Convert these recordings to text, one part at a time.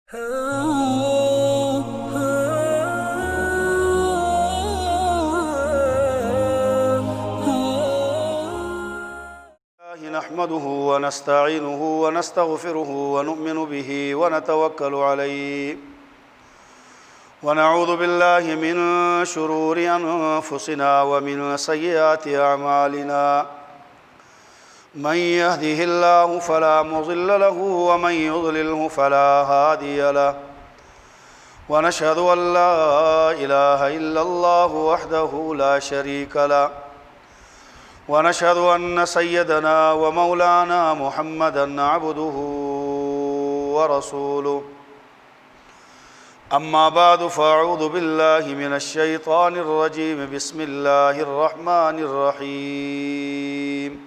نحمده ونستعينه ونستغفره ونؤمن به ونتوكل عليه ونعوذ بالله من شرور أنفسنا ومن سيئات أعمالنا من يهده الله فلا مضل له ومن يضلله فلا هادي له ونشهد أن لا إله إلا الله وحده لا شريك له ونشهد أن سيدنا ومولانا محمدًا عبده ورسوله أما بعد فأعوذ بالله من الشيطان الرجيم بسم الله الرحمن الرحيم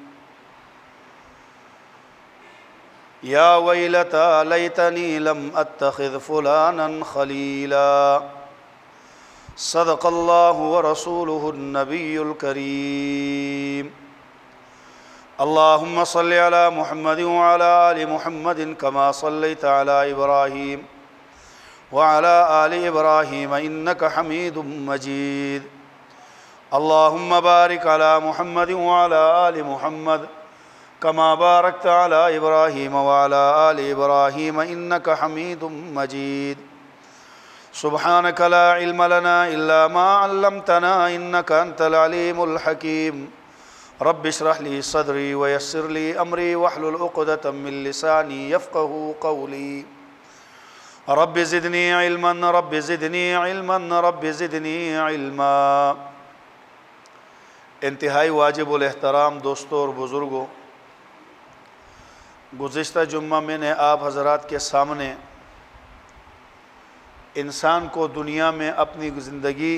يا ويلتى ليتني لم أتخذ فلانا خليلا صدق الله ورسوله النبي الكريم اللهم صل على محمد وعلى آل محمد كما صليت على إبراهيم وعلى آل إبراهيم إنك حميد مجيد اللهم بارك على محمد وعلى آل محمد كما باركت على إبراهيم وعلى آل إبراهيم إنك حميد مجيد سبحانك لا علم لنا إلا ما علمتنا إنك أنت العليم الحكيم رب اشرح لي صدري ويسر لي أمري واحلل عقدة من لساني يفقه قولي رب زدني علما رب زدني علما رب زدني علما انتہائی واجب الاحترام دوستوں اور بزرگوں، گزشتہ جمعہ میں نے آپ حضرات کے سامنے انسان کو دنیا میں اپنی زندگی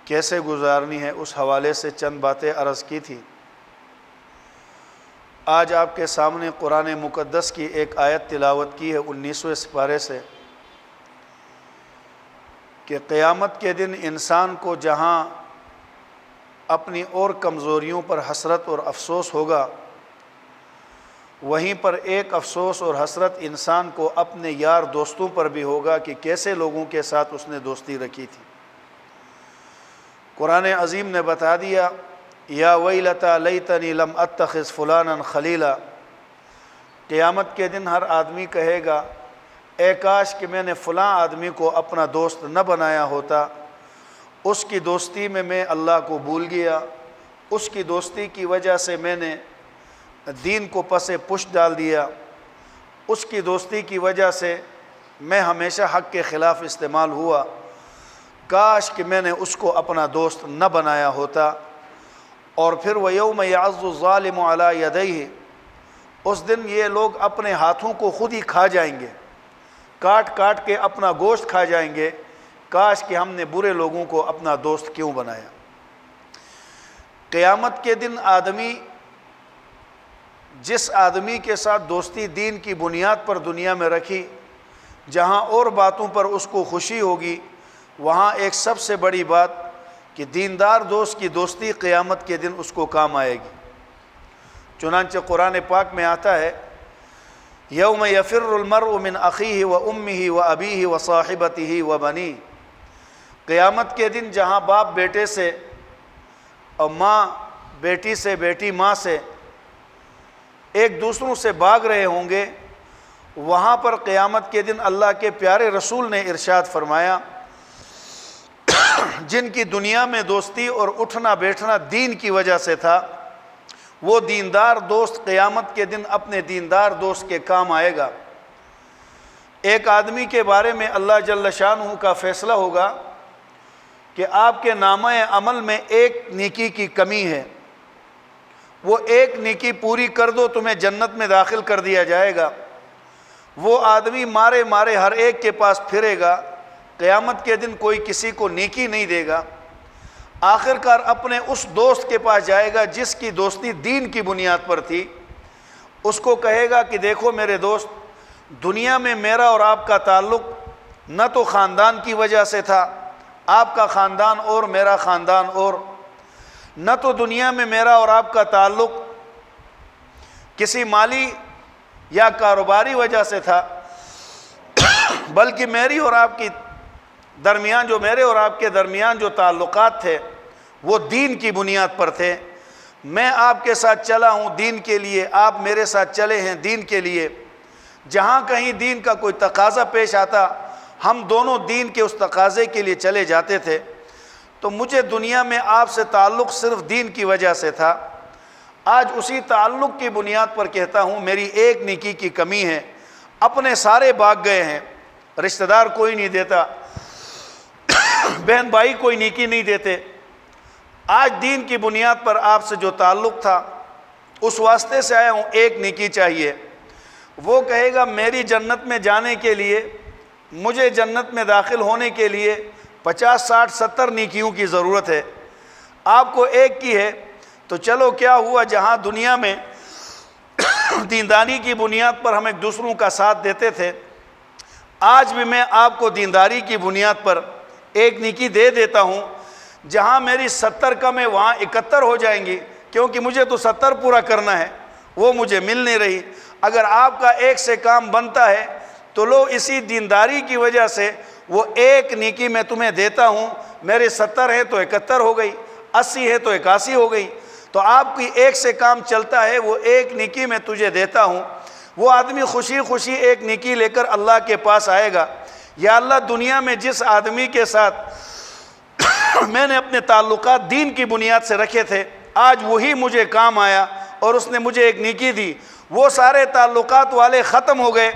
کیسے گزارنی ہے اس حوالے سے چند باتیں عرض کی تھی۔ آج آپ کے سامنے قرآن مقدس کی ایک آیت تلاوت کی ہے 19ویں سپارے سے کہ قیامت کے دن انسان کو جہاں اپنی اور کمزوریوں پر حسرت اور افسوس ہوگا، وہیں پر ایک افسوس اور حسرت انسان کو اپنے یار دوستوں پر بھی ہوگا کہ کیسے لوگوں کے ساتھ اس نے دوستی رکھی تھی۔ قرآن عظیم نے بتا دیا یا ویلتا لیتنی لم اتخذ فلانا خلیلا، قیامت کے دن ہر آدمی کہے گا اے کاش کہ میں نے فلاں آدمی کو اپنا دوست نہ بنایا ہوتا، اس کی دوستی میں اللہ کو بھول گیا، اس کی دوستی کی وجہ سے میں نے دین کو پس پشت ڈال دیا، اس کی دوستی کی وجہ سے میں ہمیشہ حق کے خلاف استعمال ہوا، کاش کہ میں نے اس کو اپنا دوست نہ بنایا ہوتا۔ اور پھر وَيَوْمَ يَعَضُّ الظَّالِمُ عَلَى يَدَيْهِ، اس دن یہ لوگ اپنے ہاتھوں کو خود ہی کھا جائیں گے، کاٹ کاٹ کے اپنا گوشت کھا جائیں گے، کاش کہ ہم نے برے لوگوں کو اپنا دوست کیوں بنایا۔ قیامت کے دن آدمی جس آدمی کے ساتھ دوستی دین کی بنیاد پر دنیا میں رکھی، جہاں اور باتوں پر اس کو خوشی ہوگی، وہاں ایک سب سے بڑی بات کہ دیندار دوست کی دوستی قیامت کے دن اس کو کام آئے گی۔ چنانچہ قرآن پاک میں آتا ہے یوم یفر المرء من اخیہ و امہ و ابیہ و صاحبتہ و بنیہ، قیامت کے دن جہاں باپ بیٹے سے اور ماں بیٹی سے، بیٹی ماں سے ایک دوسروں سے بھاگ رہے ہوں گے، وہاں پر قیامت کے دن اللہ کے پیارے رسول نے ارشاد فرمایا جن کی دنیا میں دوستی اور اٹھنا بیٹھنا دین کی وجہ سے تھا، وہ دیندار دوست قیامت کے دن اپنے دیندار دوست کے کام آئے گا۔ ایک آدمی کے بارے میں اللہ جل شانہ کا فیصلہ ہوگا کہ آپ کے نامہ عمل میں ایک نیکی کی کمی ہے، وہ ایک نیکی پوری کر دو تمہیں جنت میں داخل کر دیا جائے گا۔ وہ آدمی مارے مارے ہر ایک کے پاس پھرے گا، قیامت کے دن کوئی کسی کو نیکی نہیں دے گا، آخر کار اپنے اس دوست کے پاس جائے گا جس کی دوستی دین کی بنیاد پر تھی، اس کو کہے گا کہ دیکھو میرے دوست، دنیا میں میرا اور آپ کا تعلق نہ تو خاندان کی وجہ سے تھا، آپ کا خاندان اور میرا خاندان اور، نہ تو دنیا میں میرا اور آپ کا تعلق کسی مالی یا کاروباری وجہ سے تھا، بلکہ میری اور آپ کی درمیان جو میرے اور آپ کے درمیان جو تعلقات تھے وہ دین کی بنیاد پر تھے۔ میں آپ کے ساتھ چلا ہوں دین کے لیے، آپ میرے ساتھ چلے ہیں دین کے لیے۔ جہاں کہیں دین کا کوئی تقاضا پیش آتا ہم دونوں دین کے اس تقاضے کے لیے چلے جاتے تھے۔ تو مجھے دنیا میں آپ سے تعلق صرف دین کی وجہ سے تھا، آج اسی تعلق کی بنیاد پر کہتا ہوں میری ایک نیکی کی کمی ہے۔ اپنے سارے بھاگ گئے ہیں، رشتہ دار کوئی نہیں دیتا، بہن بھائی کوئی نیکی نہیں دیتے۔ آج دین کی بنیاد پر آپ سے جو تعلق تھا اس واسطے سے آیا ہوں، ایک نیکی چاہیے۔ وہ کہے گا میری جنت میں جانے کے لیے، مجھے جنت میں داخل ہونے کے لیے 50 60 70 نیکیوں کی ضرورت ہے، آپ کو ایک کی ہے۔ تو چلو کیا ہوا، جہاں دنیا میں دینداری کی بنیاد پر ہم ایک دوسروں کا ساتھ دیتے تھے، آج بھی میں آپ کو دینداری کی بنیاد پر ایک نیکی دے دیتا ہوں۔ جہاں میری 70 کم ہے وہاں 71 ہو جائیں گی، کیونکہ مجھے تو 70 پورا کرنا ہے، وہ مجھے مل نہیں رہی۔ اگر آپ کا ایک سے کام بنتا ہے تو لو اسی دینداری کی وجہ سے وہ ایک نیکی میں تمہیں دیتا ہوں۔ میرے 70 ہے تو 71 ہو گئی، 80 ہے تو 81 ہو گئی۔ تو آپ کی ایک سے کام چلتا ہے، وہ ایک نیکی میں تجھے دیتا ہوں۔ وہ آدمی خوشی خوشی ایک نیکی لے کر اللہ کے پاس آئے گا، یا اللہ دنیا میں جس آدمی کے ساتھ میں نے اپنے تعلقات دین کی بنیاد سے رکھے تھے آج وہی مجھے کام آیا اور اس نے مجھے ایک نیکی دی۔ وہ سارے تعلقات والے ختم ہو گئے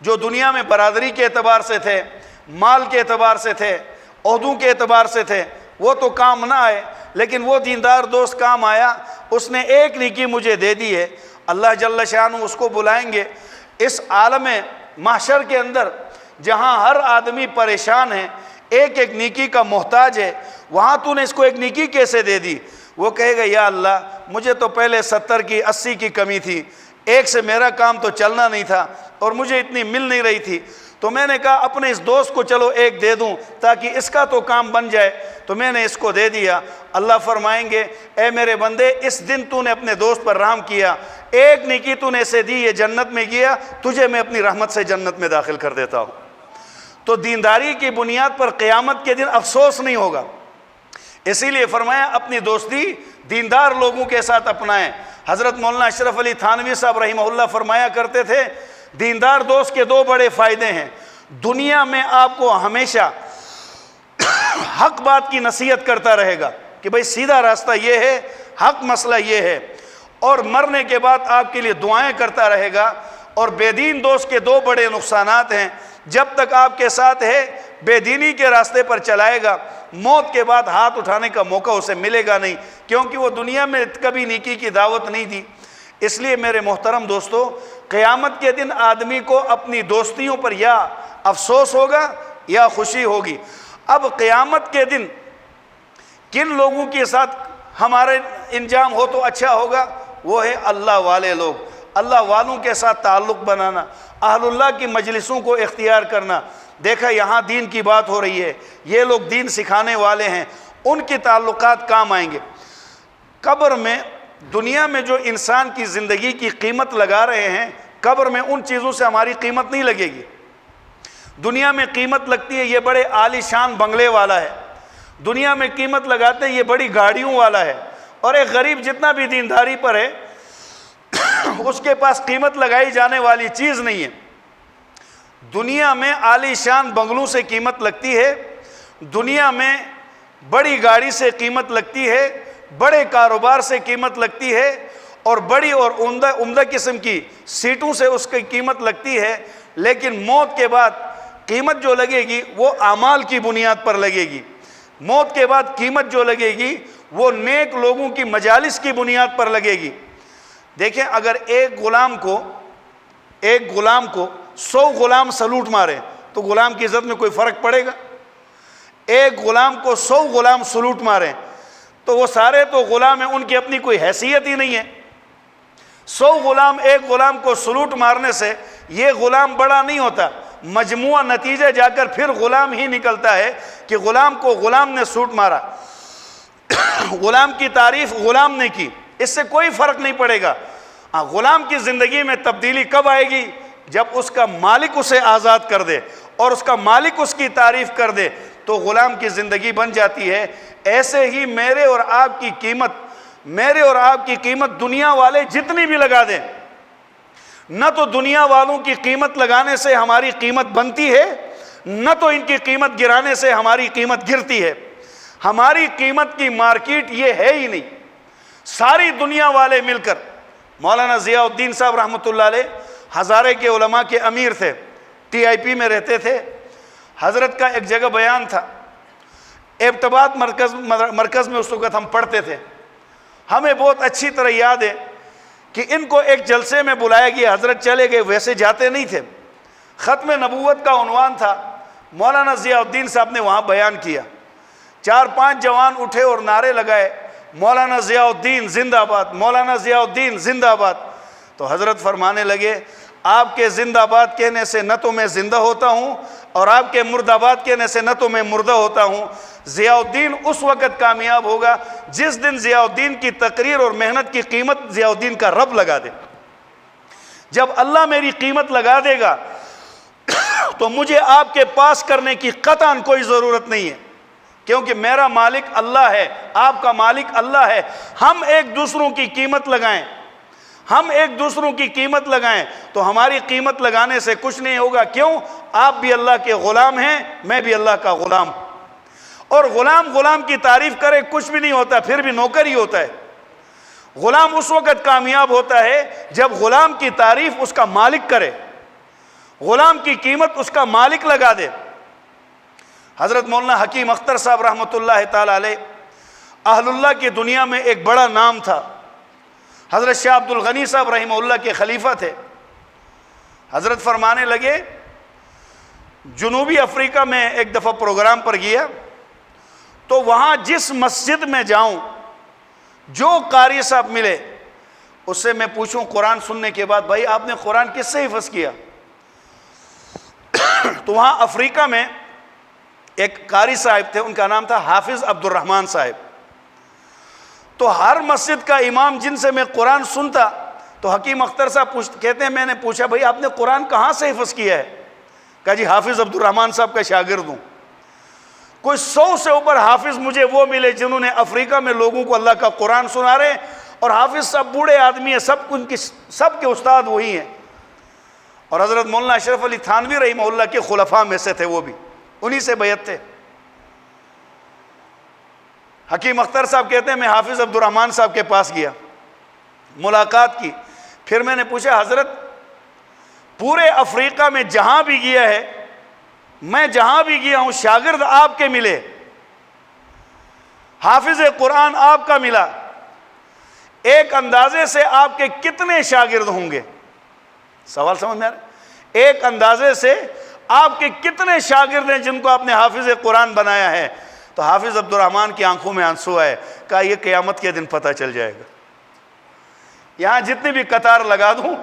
جو دنیا میں برادری کے اعتبار سے تھے، مال کے اعتبار سے تھے، عہدوں کے اعتبار سے تھے، وہ تو کام نہ آئے، لیکن وہ دیندار دوست کام آیا، اس نے ایک نیکی مجھے دے دی ہے۔ اللہ جل شانہ اس کو بلائیں گے اس عالم محشر کے اندر جہاں ہر آدمی پریشان ہے، ایک ایک نیکی کا محتاج ہے، وہاں تو نے اس کو ایک نیکی کیسے دے دی؟ وہ کہے گا یا اللہ مجھے تو پہلے 70 کی 80 کی کمی تھی، ایک سے میرا کام تو چلنا نہیں تھا اور مجھے اتنی مل نہیں رہی تھی، تو میں نے کہا اپنے اس دوست کو چلو ایک دے دوں تاکہ اس کا تو کام بن جائے، تو میں نے اس کو دے دیا۔ اللہ فرمائیں گے اے میرے بندے اس دن تو نے اپنے دوست پر رحم کیا، ایک نیکی تو نے اسے دی، یہ جنت میں گیا، تجھے میں اپنی رحمت سے جنت میں داخل کر دیتا ہوں۔ تو دینداری کی بنیاد پر قیامت کے دن افسوس نہیں ہوگا، اسی لیے فرمایا اپنی دوستی دیندار لوگوں کے ساتھ اپنائیں۔ حضرت مولانا اشرف علی تھانوی صاحب رحمہ اللہ فرمایا کرتے تھے دیندار دوست کے دو بڑے فائدے ہیں، دنیا میں آپ کو ہمیشہ حق بات کی نصیحت کرتا رہے گا کہ بھئی سیدھا راستہ یہ ہے، حق مسئلہ یہ ہے، اور مرنے کے بعد آپ کے لیے دعائیں کرتا رہے گا۔ اور بے دین دوست کے دو بڑے نقصانات ہیں، جب تک آپ کے ساتھ ہے بے دینی کے راستے پر چلائے گا، موت کے بعد ہاتھ اٹھانے کا موقع اسے ملے گا نہیں، کیونکہ وہ دنیا میں کبھی نیکی کی دعوت نہیں دی۔ اس لیے میرے محترم دوستو، قیامت کے دن آدمی کو اپنی دوستیوں پر یا افسوس ہوگا یا خوشی ہوگی۔ اب قیامت کے دن کن لوگوں کے ساتھ ہمارے انجام ہو تو اچھا ہوگا؟ وہ ہے اللہ والے لوگ، اللہ والوں کے ساتھ تعلق بنانا، اہل اللہ کی مجلسوں کو اختیار کرنا۔ دیکھا یہاں دین کی بات ہو رہی ہے، یہ لوگ دین سکھانے والے ہیں، ان کے تعلقات کام آئیں گے۔ قبر میں دنیا میں جو انسان کی زندگی کی قیمت لگا رہے ہیں، قبر میں ان چیزوں سے ہماری قیمت نہیں لگے گی۔ دنیا میں قیمت لگتی ہے یہ بڑے عالی شان بنگلے والا ہے، دنیا میں قیمت لگاتے ہیں یہ بڑی گاڑیوں والا ہے، اور ایک غریب جتنا بھی دینداری پر ہے اس کے پاس قیمت لگائی جانے والی چیز نہیں ہے۔ دنیا میں عالی شان بنگلوں سے قیمت لگتی ہے، دنیا میں بڑی گاڑی سے قیمت لگتی ہے، بڑے کاروبار سے قیمت لگتی ہے، اور بڑی اور عمدہ قسم کی سیٹوں سے اس کی قیمت لگتی ہے، لیکن موت کے بعد قیمت جو لگے گی وہ اعمال کی بنیاد پر لگے گی۔ موت کے بعد قیمت جو لگے گی وہ نیک لوگوں کی مجالس کی بنیاد پر لگے گی۔ دیکھیں اگر ایک غلام کو 100 غلام سلوٹ مارے تو غلام کی عزت میں کوئی فرق پڑے گا؟ ایک غلام کو 100 غلام سلوٹ مارے تو وہ سارے تو غلام ہیں، ان کی اپنی کوئی حیثیت ہی نہیں ہے۔ 100 غلام ایک غلام کو سلوٹ مارنے سے یہ غلام بڑا نہیں ہوتا، مجموعہ نتیجہ جا کر پھر غلام ہی نکلتا ہے کہ غلام کو غلام نے سوٹ مارا، غلام کی تعریف غلام نے کی، اس سے کوئی فرق نہیں پڑے گا۔ غلام کی زندگی میں تبدیلی کب آئے گی؟ جب اس کا مالک اسے آزاد کر دے اور اس کا مالک اس کی تعریف کر دے تو غلام کی زندگی بن جاتی ہے۔ ایسے ہی میرے اور آپ کی قیمت دنیا والے جتنی بھی لگا دیں، نہ تو دنیا والوں کی قیمت لگانے سے ہماری قیمت بنتی ہے، نہ تو ان کی قیمت گرانے سے ہماری قیمت گرتی ہے۔ ہماری قیمت کی مارکیٹ یہ ہے ہی نہیں۔ ساری دنیا والے مل کر، مولانا ضیاء الدین صاحب رحمۃ اللہ علیہ ہزارے کے علماء کے امیر تھے، ٹی آئی پی میں رہتے تھے۔ حضرت کا ایک جگہ بیان تھا، ابتباد مرکز میں اس وقت ہم پڑھتے تھے۔ ہمیں بہت اچھی طرح یاد ہے کہ ان کو ایک جلسے میں بلایا گیا، حضرت چلے گئے، ویسے جاتے نہیں تھے۔ ختم نبوت کا عنوان تھا، مولانا ضیاء الدین صاحب نے وہاں بیان کیا۔ 4-5 جوان اٹھے اور نعرے لگائے، مولانا ضیاء الدین زندہ آباد، مولانا ضیاء الدین زندہ آباد۔ تو حضرت فرمانے لگے، آپ کے زندہ آباد کہنے سے نہ تو میں زندہ ہوتا ہوں اور آپ کے مرد آباد کہنے سے نہ تو میں مردہ ہوتا ہوں۔ ضیاء الدین اس وقت کامیاب ہوگا جس دن ضیاء الدین کی تقریر اور محنت کی قیمت ضیاء الدین کا رب لگا دے۔ جب اللہ میری قیمت لگا دے گا تو مجھے آپ کے پاس کرنے کی قطعاً کوئی ضرورت نہیں ہے، کیونکہ میرا مالک اللہ ہے، آپ کا مالک اللہ ہے۔ ہم ایک دوسروں کی قیمت لگائیں، ہم ایک دوسروں کی قیمت لگائیں تو ہماری قیمت لگانے سے کچھ نہیں ہوگا۔ کیوں؟ آپ بھی اللہ کے غلام ہیں، میں بھی اللہ کا غلام۔ اور غلام کی تعریف کرے کچھ بھی نہیں ہوتا، پھر بھی نوکر ہی ہوتا ہے۔ غلام اس وقت کامیاب ہوتا ہے جب غلام کی تعریف اس کا مالک کرے، غلام کی قیمت اس کا مالک لگا دے۔ حضرت مولانا حکیم اختر صاحب رحمۃ اللہ تعالی علیہ اہل اللہ کی دنیا میں ایک بڑا نام تھا۔ حضرت شاہ عبد الغنی صاحب رحمہ اللہ کے خلیفہ تھے۔ حضرت فرمانے لگے، جنوبی افریقہ میں ایک دفعہ پروگرام پر گیا تو وہاں جس مسجد میں جاؤں، جو قاری صاحب ملے اس سے میں پوچھوں قرآن سننے کے بعد، بھائی آپ نے قرآن کس سے حفظ کیا؟ تو وہاں افریقہ میں ایک قاری صاحب تھے، ان کا نام تھا حافظ عبد الرحمن صاحب۔ تو ہر مسجد کا امام جن سے میں قرآن سنتا تو حکیم اختر صاحب کہتے ہیں، میں نے پوچھا بھائی آپ نے قرآن کہاں سے حفظ کیا ہے؟ کہا جی حافظ عبد الرحمن صاحب کا شاگرد ہوں۔ کوئی 100 سے اوپر حافظ مجھے وہ ملے جنہوں نے افریقہ میں لوگوں کو اللہ کا قرآن سنا رہے، اور حافظ صاحب بوڑھے آدمی ہیں، سب کے استاد وہی ہیں۔ اور حضرت مولانا اشرف علی تھانوی رحمہ اللہ کے خلفاء میں سے تھے، وہ بھی انہی سے بیعت تھے۔ حکیم اختر صاحب کہتے ہیں میں حافظ عبد الرحمن صاحب کے پاس گیا، ملاقات کی، پھر میں نے پوچھا حضرت پورے افریقہ میں جہاں بھی گیا ہے، میں جہاں بھی گیا ہوں شاگرد آپ کے ملے، حافظ قرآن آپ کا ملا، ایک اندازے سے آپ کے کتنے شاگرد ہوں گے؟ سوال سمجھ میں آ رہا ہے؟ ایک اندازے سے آپ کے کتنے شاگرد ہیں جن کو آپ نے حافظ قرآن بنایا ہے؟ تو حافظ عبد الرحمن کی آنکھوں میں آنسو آئے، کہا یہ قیامت کے دن پتہ چل جائے گا۔ یہاں جتنی بھی قطار لگا دوں،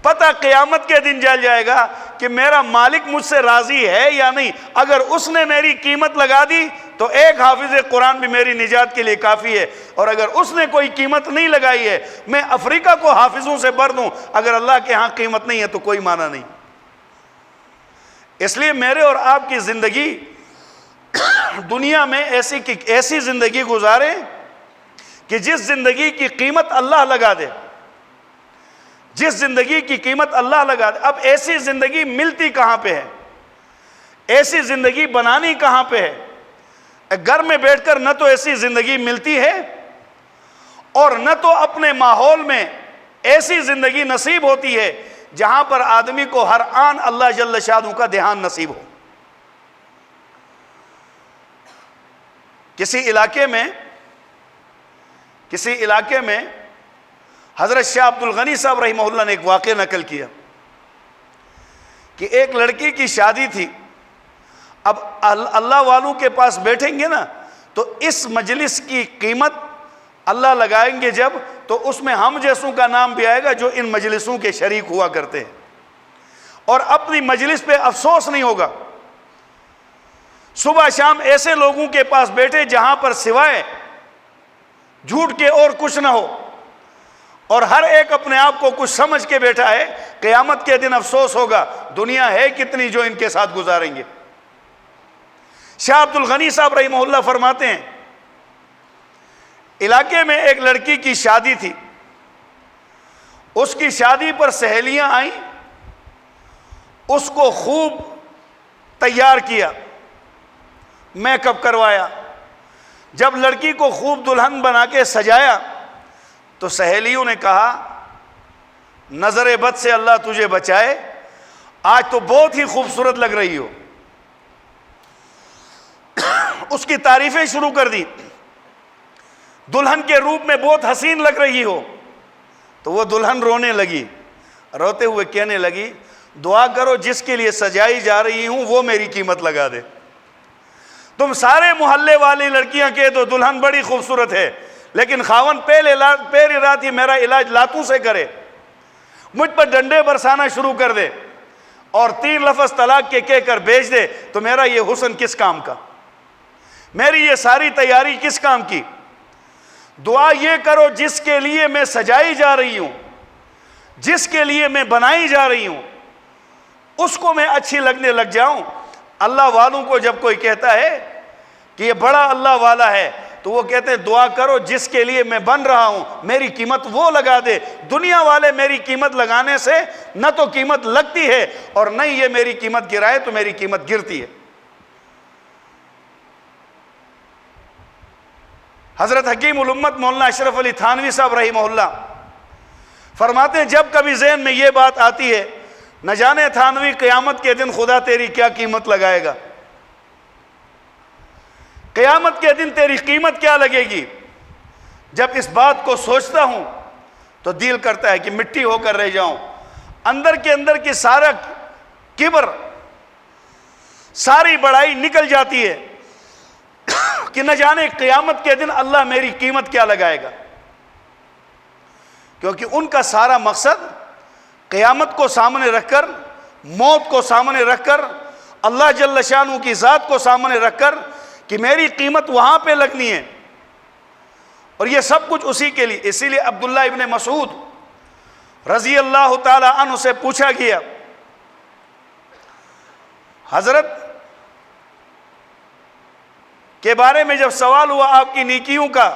پتہ قیامت کے دن چل جائے گا کہ میرا مالک مجھ سے راضی ہے یا نہیں۔ اگر اس نے میری قیمت لگا دی تو ایک حافظ قرآن بھی میری نجات کے لیے کافی ہے، اور اگر اس نے کوئی قیمت نہیں لگائی ہے، میں افریقہ کو حافظوں سے بھر دوں، اگر اللہ کے ہاں قیمت نہیں ہے تو کوئی معنی نہیں۔ اس لیے میرے اور آپ کی زندگی دنیا میں ایسی زندگی گزارے کہ جس زندگی کی قیمت اللہ لگا دے، جس زندگی کی قیمت اللہ لگا دے۔ اب ایسی زندگی ملتی کہاں پہ ہے؟ ایسی زندگی بنانی کہاں پہ ہے؟ گھر میں بیٹھ کر نہ تو ایسی زندگی ملتی ہے اور نہ تو اپنے ماحول میں ایسی زندگی نصیب ہوتی ہے جہاں پر آدمی کو ہر آن اللہ جل شانہ کا دھیان نصیب ہو۔ کسی علاقے میں حضرت شاہ عبد الغنی صاحب رحمہ اللہ نے ایک واقعہ نقل کیا کہ ایک لڑکی کی شادی تھی۔ اب اللہ والوں کے پاس بیٹھیں گے نا تو اس مجلس کی قیمت اللہ لگائیں گے جب، تو اس میں ہم جیسوں کا نام بھی آئے گا جو ان مجلسوں کے شریک ہوا کرتے ہیں، اور اپنی مجلس پہ افسوس نہیں ہوگا۔ صبح شام ایسے لوگوں کے پاس بیٹھے جہاں پر سوائے جھوٹ کے اور کچھ نہ ہو، اور ہر ایک اپنے آپ کو کچھ سمجھ کے بیٹھا ہے. قیامت کے دن افسوس ہوگا دنیا ہے کتنی جو ان کے ساتھ گزاریں گے. شاہ عبد الغنی صاحب رحمہ اللہ فرماتے ہیں علاقے میں ایک لڑکی کی شادی تھی. اس کی شادی پر سہیلیاں آئیں, اس کو خوب تیار کیا, میک اپ کروایا. جب لڑکی کو خوب دلہن بنا کے سجایا تو سہیلیوں نے کہا نظر بد سے اللہ تجھے بچائے, آج تو بہت ہی خوبصورت لگ رہی ہو. اس کی تعریفیں شروع کر دی, دلہن کے روپ میں بہت حسین لگ رہی ہو. تو وہ دلہن رونے لگی, روتے ہوئے کہنے لگی دعا کرو جس کے لیے سجائی جا رہی ہوں وہ میری قیمت لگا دے. تم سارے محلے والی لڑکیاں کہہ دو دلہن بڑی خوبصورت ہے, لیکن خاون پہلی رات ہی میرا علاج لاتوں سے کرے, مجھ پر ڈنڈے برسانا شروع کر دے اور 3 لفظ طلاق کے کہہ کر بیچ دے, تو میرا یہ حسن کس کام کا, میری یہ ساری تیاری کس کام کی. دعا یہ کرو جس کے لیے میں سجائی جا رہی ہوں, جس کے لیے میں بنائی جا رہی ہوں, اس کو میں اچھی لگنے لگ جاؤں. اللہ والوں کو جب کوئی کہتا ہے کہ یہ بڑا اللہ والا ہے تو وہ کہتے ہیں دعا کرو جس کے لیے میں بن رہا ہوں میری قیمت وہ لگا دے. دنیا والے میری قیمت لگانے سے نہ تو قیمت لگتی ہے اور نہ یہ میری قیمت گرائے تو میری قیمت گرتی ہے. حضرت حکیم الامت مولانا اشرف علی تھانوی صاحب رحمہ اللہ فرماتے ہیں جب کبھی ذہن میں یہ بات آتی ہے نہ جانے تھانوی قیامت کے دن خدا تیری کیا قیمت لگائے گا, قیامت کے دن تیری قیمت کیا لگے گی. جب اس بات کو سوچتا ہوں تو دل کرتا ہے کہ مٹی ہو کر رہ جاؤں. اندر کے اندر کی سارا کبر, ساری بڑائی نکل جاتی ہے کہ نہ جانے قیامت کے دن اللہ میری قیمت کیا لگائے گا. کیونکہ ان کا سارا مقصد قیامت کو سامنے رکھ کر, موت کو سامنے رکھ کر, اللہ جل شانہ کی ذات کو سامنے رکھ کر کہ میری قیمت وہاں پہ لگنی ہے, اور یہ سب کچھ اسی کے لیے. اسی لیے عبداللہ ابن مسعود رضی اللہ تعالی عنہ سے پوچھا گیا حضرت کے بارے میں جب سوال ہوا آپ کی نیکیوں کا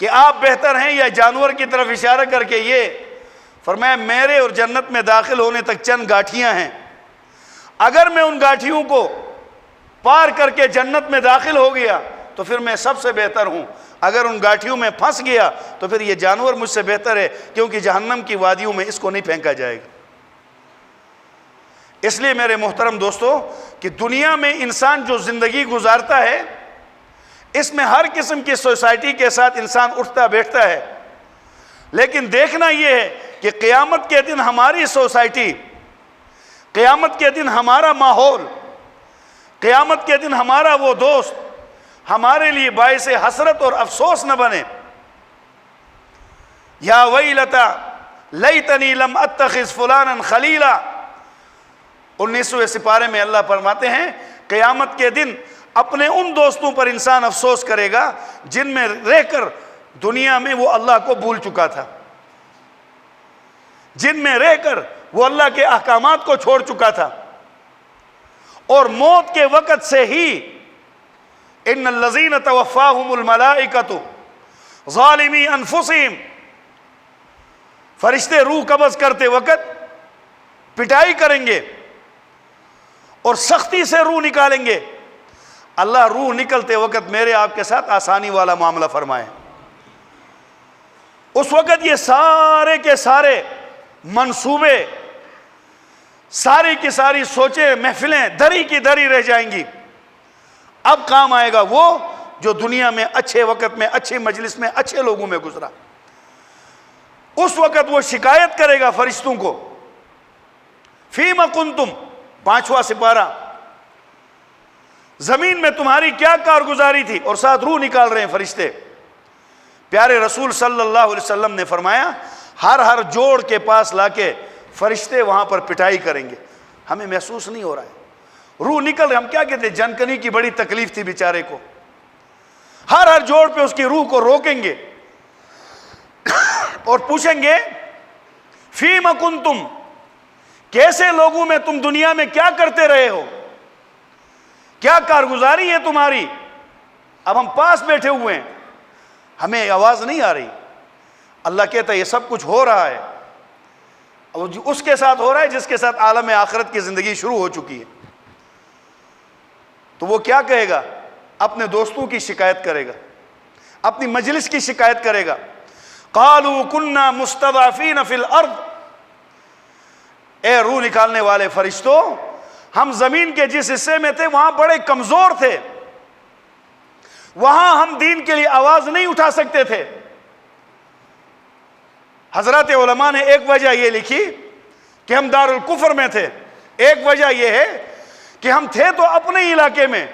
کہ آپ بہتر ہیں یا جانور کی طرف اشارہ کر کے, یہ فرمایا میرے اور جنت میں داخل ہونے تک چند گاٹھیاں ہیں, اگر میں ان گاٹھیوں کو پار کر کے جنت میں داخل ہو گیا تو پھر میں سب سے بہتر ہوں, اگر ان گاٹھیوں میں پھنس گیا تو پھر یہ جانور مجھ سے بہتر ہے, کیونکہ جہنم کی وادیوں میں اس کو نہیں پھینکا جائے گا. اس لیے میرے محترم دوستو کہ دنیا میں انسان جو زندگی گزارتا ہے اس میں ہر قسم کی سوسائٹی کے ساتھ انسان اٹھتا بیٹھتا ہے, لیکن دیکھنا یہ ہے کہ قیامت کے دن ہماری سوسائٹی, قیامت کے دن ہمارا ماحول, قیامت کے دن ہمارا وہ دوست ہمارے لیے باعث حسرت اور افسوس نہ بنے. یا ویلتا لیتنی لم اتخذ فلانا خلیلا, 19ویں سپارے میں اللہ فرماتے ہیں قیامت کے دن اپنے ان دوستوں پر انسان افسوس کرے گا جن میں رہ کر دنیا میں وہ اللہ کو بھول چکا تھا, جن میں رہ کر وہ اللہ کے احکامات کو چھوڑ چکا تھا, اور موت کے وقت سے ہی ان الذین توفاہم الملائکۃ ظالمی انفسہم, فرشتے روح قبض کرتے وقت پٹائی کریں گے اور سختی سے روح نکالیں گے. اللہ روح نکلتے وقت میرے آپ کے ساتھ آسانی والا معاملہ فرمائے. اس وقت یہ سارے کے سارے منصوبے, ساری کی ساری سوچیں, محفلیں دری کی دری رہ جائیں گی. اب کام آئے گا وہ جو دنیا میں اچھے وقت میں, اچھی مجلس میں, اچھے لوگوں میں گزرا. اس وقت وہ شکایت کرے گا فرشتوں کو, فیما کنتم, 5واں سپارہ, زمین میں تمہاری کیا کارگزاری تھی, اور ساتھ روح نکال رہے ہیں فرشتے. پیارے رسول صلی اللہ علیہ وسلم نے فرمایا ہر جوڑ کے پاس لا کے فرشتے وہاں پر پٹائی کریں گے. ہمیں محسوس نہیں ہو رہا ہے, روح نکل رہے. ہم کیا کہتے ہیں, جنکنی کی بڑی تکلیف تھی بیچارے کو, ہر جوڑ پہ اس کی روح کو روکیں گے. اور پوچھیں گے فیم کنتم، کیسے لوگوں میں تم دنیا میں کیا کرتے رہے ہو، کیا کارگزاری ہے تمہاری؟ اب ہم پاس بیٹھے ہوئے ہیں، ہمیں آواز نہیں آ رہی، اللہ کہتا ہے یہ سب کچھ ہو رہا ہے، اور اس کے ساتھ ہو رہا ہے جس کے ساتھ عالم آخرت کی زندگی شروع ہو چکی ہے۔ تو وہ کیا کہے گا؟ اپنے دوستوں کی شکایت کرے گا، اپنی مجلس کی شکایت کرے گا۔ قالوا كنا مستضعفين في الارض، اے روح نکالنے والے فرشتوں، ہم زمین کے جس حصے میں تھے وہاں بڑے کمزور تھے، وہاں ہم دین کے لیے آواز نہیں اٹھا سکتے تھے۔ حضرات علماء نے ایک وجہ یہ لکھی کہ ہم دار الکفر میں تھے، ایک وجہ یہ ہے کہ ہم تھے تو اپنے علاقے میں،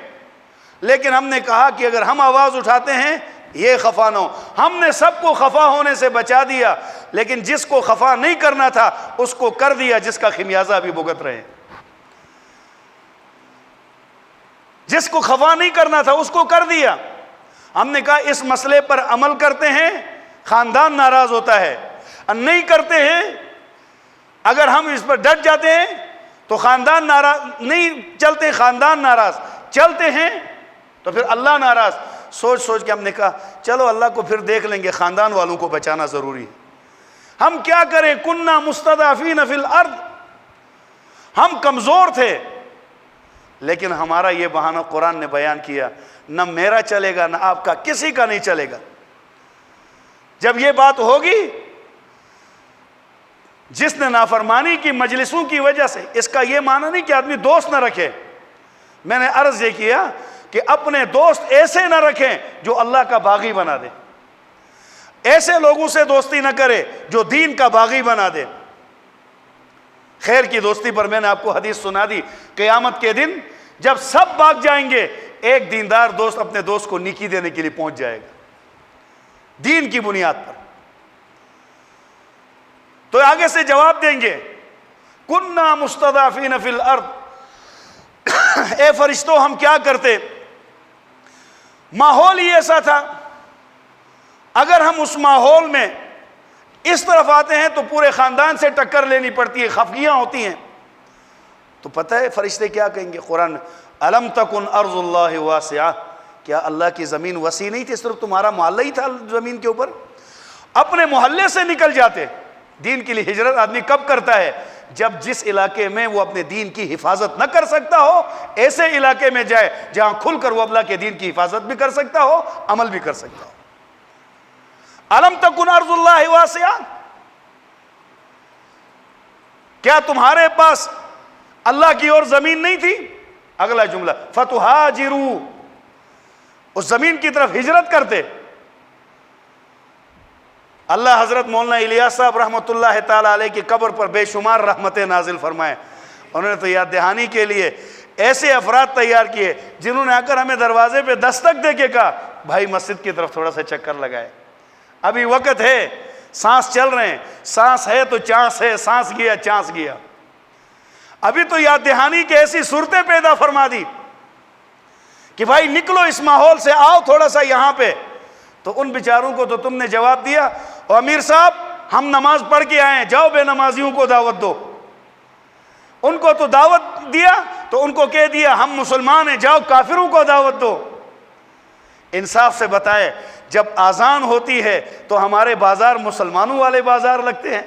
لیکن ہم نے کہا کہ اگر ہم آواز اٹھاتے ہیں یہ خفا نہ ہو، ہم نے سب کو خفا ہونے سے بچا دیا، لیکن جس کو خفا نہیں کرنا تھا اس کو کر دیا، جس کا خمیازہ ابھی بھگت رہے ہیں۔ جس کو خفا نہیں کرنا تھا اس کو کر دیا۔ ہم نے کہا اس مسئلے پر عمل کرتے ہیں، خاندان ناراض ہوتا ہے، نہیں کرتے ہیں، اگر ہم اس پر ڈٹ جاتے ہیں تو خاندان ناراض، نہیں چلتے خاندان ناراض، چلتے ہیں تو پھر اللہ ناراض۔ سوچ سوچ کے ہم نے کہا چلو اللہ کو پھر دیکھ لیں گے، خاندان والوں کو بچانا ضروری ہے۔ ہم کیا کریں؟ کننا مستضعفین فی الارض، ہم کمزور تھے، لیکن ہمارا یہ بہانہ قرآن نے بیان کیا، نہ میرا چلے گا نہ آپ کا، کسی کا نہیں چلے گا۔ جب یہ بات ہوگی، جس نے نافرمانی کی مجلسوں کی وجہ سے، اس کا یہ معنی نہیں کہ آدمی دوست نہ رکھے، میں نے عرض یہ کیا کہ اپنے دوست ایسے نہ رکھیں جو اللہ کا باغی بنا دے، ایسے لوگوں سے دوستی نہ کرے جو دین کا باغی بنا دے۔ خیر کی دوستی پر میں نے آپ کو حدیث سنا دی، قیامت کے دن جب سب بھاگ جائیں گے، ایک دیندار دوست اپنے دوست کو نیکی دینے کے لیے پہنچ جائے گا، دین کی بنیاد پر۔ تو آگے سے جواب دیں گے کننا مستضعفین فی الارض، اے فرشتوں ہم کیا کرتے؟ ماحول ہی ایسا تھا، اگر ہم اس ماحول میں اس طرف آتے ہیں تو پورے خاندان سے ٹکر لینی پڑتی ہے، خفگیاں ہوتی ہیں۔ تو پتہ ہے فرشتے کیا کہیں گے؟ قرآن الم تکن ارض اللہ واسعہ، کیا اللہ کی زمین وسیع نہیں تھی؟ صرف تمہارا محلہ ہی تھا زمین کے اوپر؟ اپنے محلے سے نکل جاتے۔ دین کے لیے ہجرت آدمی کب کرتا ہے؟ جب جس علاقے میں وہ اپنے دین کی حفاظت نہ کر سکتا ہو، ایسے علاقے میں جائے جہاں کھل کر وہ اللہ کے دین کی حفاظت بھی کر سکتا ہو، عمل بھی کر سکتا ہو۔ الم تکن ارض اللہ واسعہ، کیا تمہارے پاس اللہ کی اور زمین نہیں تھی؟ اگلا جملہ فتہاجروا، اس زمین کی طرف ہجرت کرتے۔ اللہ حضرت مولانا الیاس صاحب رحمۃ اللہ تعالی علیہ کی قبر پر بے شمار رحمتیں نازل فرمائے۔ انہوں نے تو یاد دہانی کے لیے ایسے افراد تیار کیے جنہوں نے آ کر ہمیں دروازے پہ دستک دے کے کہا بھائی مسجد کی طرف تھوڑا سا چکر لگائے، ابھی وقت ہے، سانس چل رہے ہیں، سانس ہے تو چانس ہے، سانس گیا چانس گیا۔ ابھی تو یاد دہانی کی ایسی صورتیں پیدا فرما دی کہ بھائی نکلو اس ماحول سے، آؤ تھوڑا سا یہاں پہ۔ تو ان بیچاروں کو تو تم نے جواب دیا، اور امیر صاحب ہم نماز پڑھ کے آئے ہیں، جاؤ بے نمازیوں کو دعوت دو۔ ان کو تو دعوت دیا تو ان کو کہہ دیا ہم مسلمان ہیں، جاؤ کافروں کو دعوت دو۔ انصاف سے بتائے، جب اذان ہوتی ہے تو ہمارے بازار مسلمانوں والے بازار لگتے ہیں،